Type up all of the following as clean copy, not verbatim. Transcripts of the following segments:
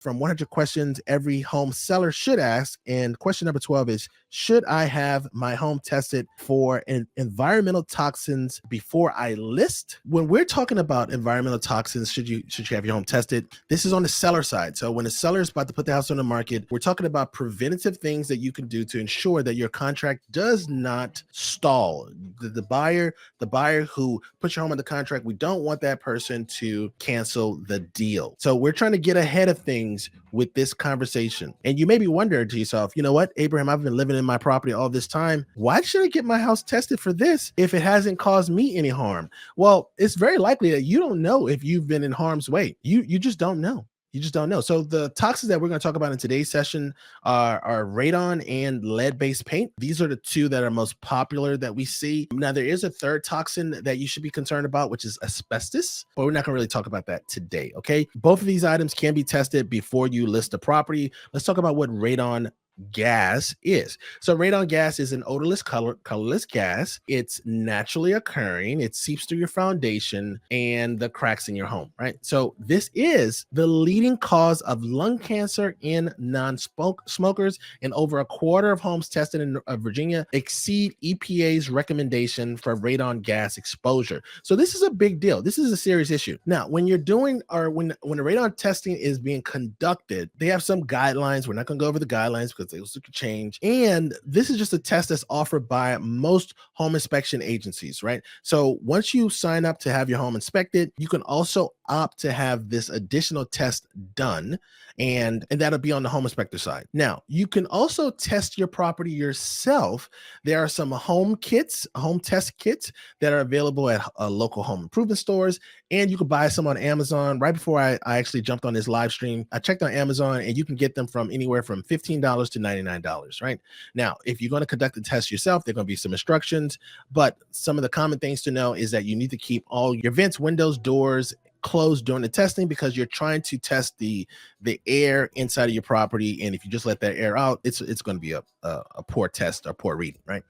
from 100 questions every home seller should ask. And question number 12 is, should I have my home tested for environmental toxins before I list? When we're talking about environmental toxins, should you have your home tested? This is on the seller side. So when the seller is about to put the house on the market, we're talking about preventative things that you can do to ensure that your contract does not stall. The buyer who puts your home under contract, we don't want that person to cancel the deal. So we're trying to get ahead of things with this conversation. And you may be wondering to yourself, you know what, Abraham, I've been living in my property all this time. Why should I get my house tested for this if it hasn't caused me any harm? Well, it's very likely that you don't know if you've been in harm's way. You just don't know. You just don't know. So the toxins that we're going to talk about in today's session are radon and lead-based paint. These are the two that are most popular that we see. Now, there is a third toxin that you should be concerned about, which is asbestos, but we're not going to really talk about that today, okay? Both of these items can be tested before you list a property. Let's talk about what radon gas is. So radon gas is an odorless, colorless gas. It's naturally occurring. It seeps through your foundation and the cracks in your home, right? So this is the leading cause of lung cancer in non-smokers, and over a quarter of homes tested in Virginia exceed EPA's recommendation for radon gas exposure. So this is a big deal. This is a serious issue. Now, when you're doing, or when the radon testing is being conducted, they have some guidelines. We're not going to go over the guidelines because those could change. And this is just a test that's offered by most home inspection agencies, right? So once you sign up to have your home inspected, you can also opt to have this additional test done, and that'll be on the home inspector side. Now, you can also test your property yourself. There are some home test kits that are available at local home improvement stores, and you can buy some on Amazon. Right before I actually jumped on this live stream, I checked on Amazon, and you can get them from anywhere from $15 to $99, right? Now, if you're going to conduct the test yourself, there are going to be some instructions, but some of the common things to know is that you need to keep all your vents, windows, doors closed during the testing, because you're trying to test the air inside of your property, and if you just let that air out, it's going to be a poor test or poor reading, right?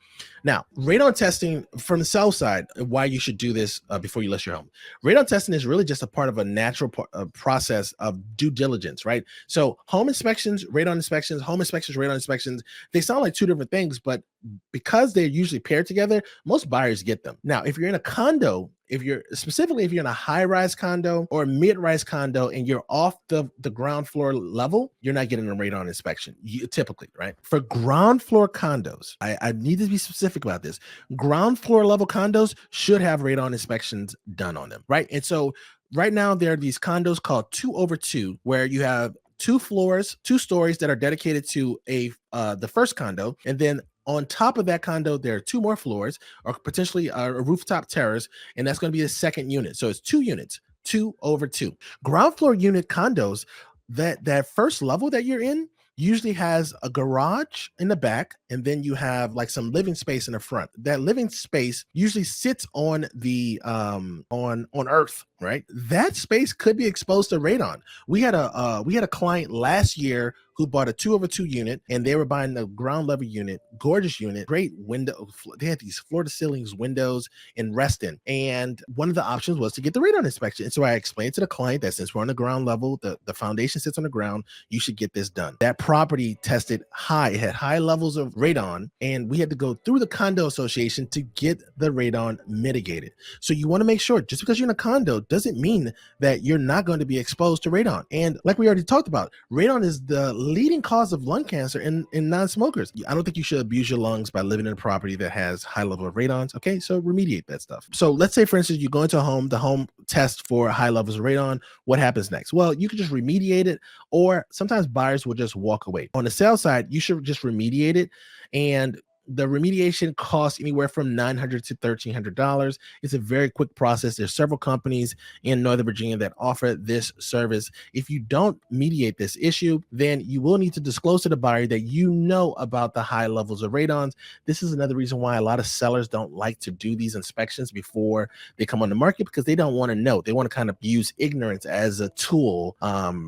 Now, radon testing from the sell side, why you should do this before you list your home. Radon testing is really just a part of a natural process of due diligence, right? So home inspections, radon inspections, home inspections, radon inspections, they sound like two different things, but because they're usually paired together, most buyers get them. Now, if you're in a condo, if you're in a high-rise condo or mid-rise condo and you're off the ground floor level, you're not getting a radon inspection, typically, right? For ground floor condos, I need to be specific about this. Ground floor level condos should have radon inspections done on them, right? And so right now there are these condos called 2 over 2, where you have 2 stories that are dedicated to the first condo, and then on top of that condo, there are 2 more floors, or potentially a rooftop terrace, and that's going to be the second unit. So it's 2 units, 2 over 2. Ground floor unit condos, that first level that you're in usually has a garage in the back, and then you have like some living space in the front. That living space usually sits on the on earth, right? That space could be exposed to radon. We had a client last year who bought a 2 over 2 unit, and they were buying the ground level unit, gorgeous unit, great window. They had these floor to ceilings windows in Reston, and one of the options was to get the radon inspection. And so I explained to the client that since we're on the ground level, the foundation sits on the ground, you should get this done. That property tested high, it had high levels of radon, and we had to go through the condo association to get the radon mitigated. So you want to make sure, just because you're in a condo doesn't mean that you're not going to be exposed to radon. And like we already talked about, radon is the leading cause of lung cancer in non-smokers. I don't think you should abuse your lungs by living in a property that has high level of radons. Okay, so remediate that stuff. So let's say, for instance, you go into a home, the home test for high levels of radon. What happens next? Well, you can just remediate it, or sometimes buyers will just walk away. On the sale side, you should just remediate it, and the remediation costs anywhere from $900 to $1,300. It's a very quick process. There's several companies in Northern Virginia that offer this service. If you don't mediate this issue, then you will need to disclose to the buyer that you know about the high levels of radons. This is another reason why a lot of sellers don't like to do these inspections before they come on the market, because they don't want to know. They want to kind of use ignorance as a tool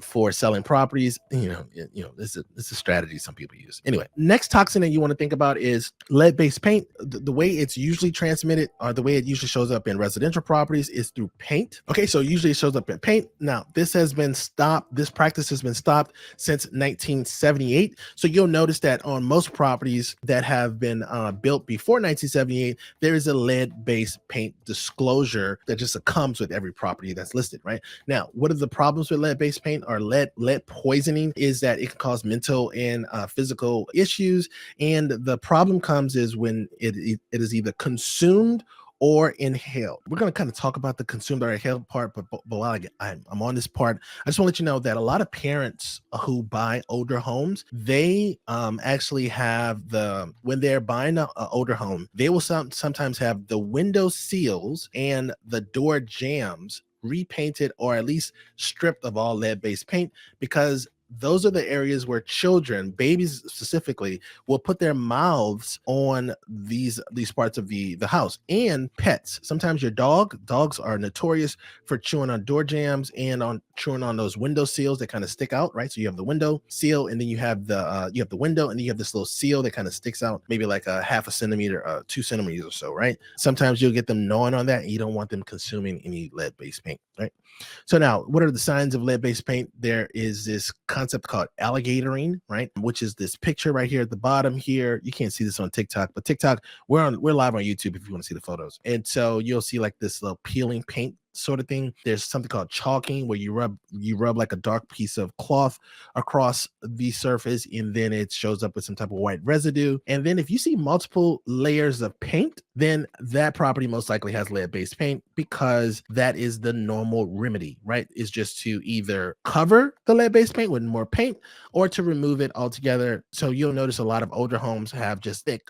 for selling properties. It's a strategy some people use. Anyway, next toxin that you want to think about is is lead-based paint. The way it's usually transmitted, or the way it usually shows up in residential properties, is through paint. Okay, so usually it shows up in paint. Now, this has been stopped. This practice has been stopped since 1978. So you'll notice that on most properties that have been built before 1978, there is a lead-based paint disclosure that just comes with every property that's listed, right? Now, what are the problems with lead-based paint or lead poisoning is that it can cause mental and physical issues. And the problem comes is when it is either consumed or inhaled. We're going to kind of talk about the consumed or inhaled part, but while I'm on this part, I just want to let you know that a lot of parents who buy older homes, they actually have when they're buying an older home, they will sometimes have the window seals and the door jambs repainted or at least stripped of all lead-based paint, because those are the areas where children, babies specifically, will put their mouths on these parts of the house, and pets. Sometimes your dogs are notorious for chewing on door jambs and on chewing on those window seals that kind of stick out, right? So you have the window seal, and then you have the window, and then you have this little seal that kind of sticks out, maybe like a half a centimeter, 2 centimeters or so, right? Sometimes you'll get them gnawing on that, and you don't want them consuming any lead-based paint, right? So now, what are the signs of lead-based paint? There is this concept called alligatoring, right? Which is this picture right here at the bottom here. You can't see this on TikTok, but TikTok, we're live on YouTube if you want to see the photos. And so you'll see like this little peeling paint sort of thing. There's something called chalking, where you rub like a dark piece of cloth across the surface, and then it shows up with some type of white residue. And then if you see multiple layers of paint, then that property most likely has lead-based paint, because that is the normal remedy, right? Is just to either cover the lead-based paint with more paint or to remove it altogether. So you'll notice a lot of older homes have just thick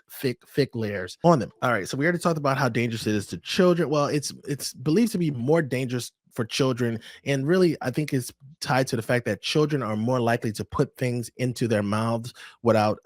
layers on them. All right, so we already talked about how dangerous it is to children. Well, it's believed to be more dangerous for children, and really I think it's tied to the fact that children are more likely to put things into their mouths without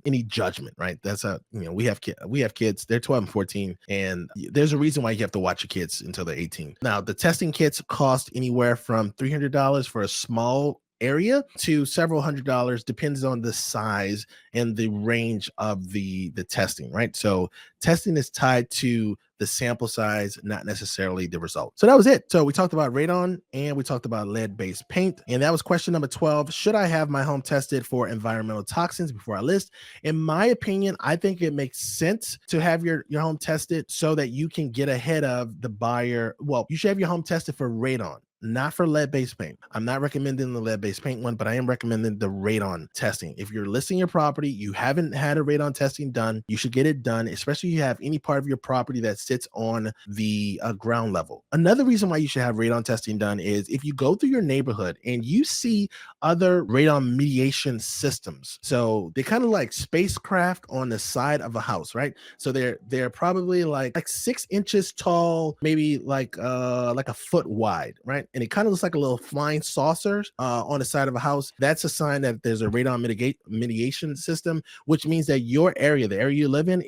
any judgment, right? That's we have kids, they're 12 and 14, and there's a reason why you have to watch your kids until they're 18. Now, the testing kits cost anywhere from $300 for a small area to several $100s, depends on the size and the range of the testing, right? So testing is tied to the sample size, not necessarily the result. So that was it. So we talked about radon and we talked about lead-based paint, and that was question number 12. Should I have my home tested for environmental toxins before I list? In my opinion, I think it makes sense to have your home tested so that you can get ahead of the buyer. Well, you should have your home tested for radon, not for lead-based paint. I'm not recommending the lead-based paint one, but I am recommending the radon testing. If you're listing your property, you haven't had a radon testing done, you should get it done, especially if you have any part of your property that sits on the ground level. Another reason why you should have radon testing done is if you go through your neighborhood and you see other radon mediation systems. So they kind of like spacecraft on the side of a house, right? So they're probably like 6 inches tall, maybe like a foot wide, right? And it kind of looks like a little flying saucer on the side of a house. That's a sign that there's a radon mitigation system, which means that your area, the area you live in,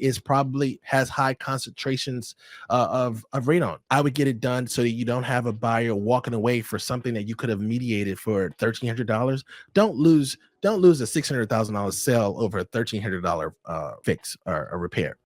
has high concentrations of radon. I would get it done so that you don't have a buyer walking away for something that you could have mediated for $1,300. Don't lose a $600,000 sale over a $1,300 fix or a repair.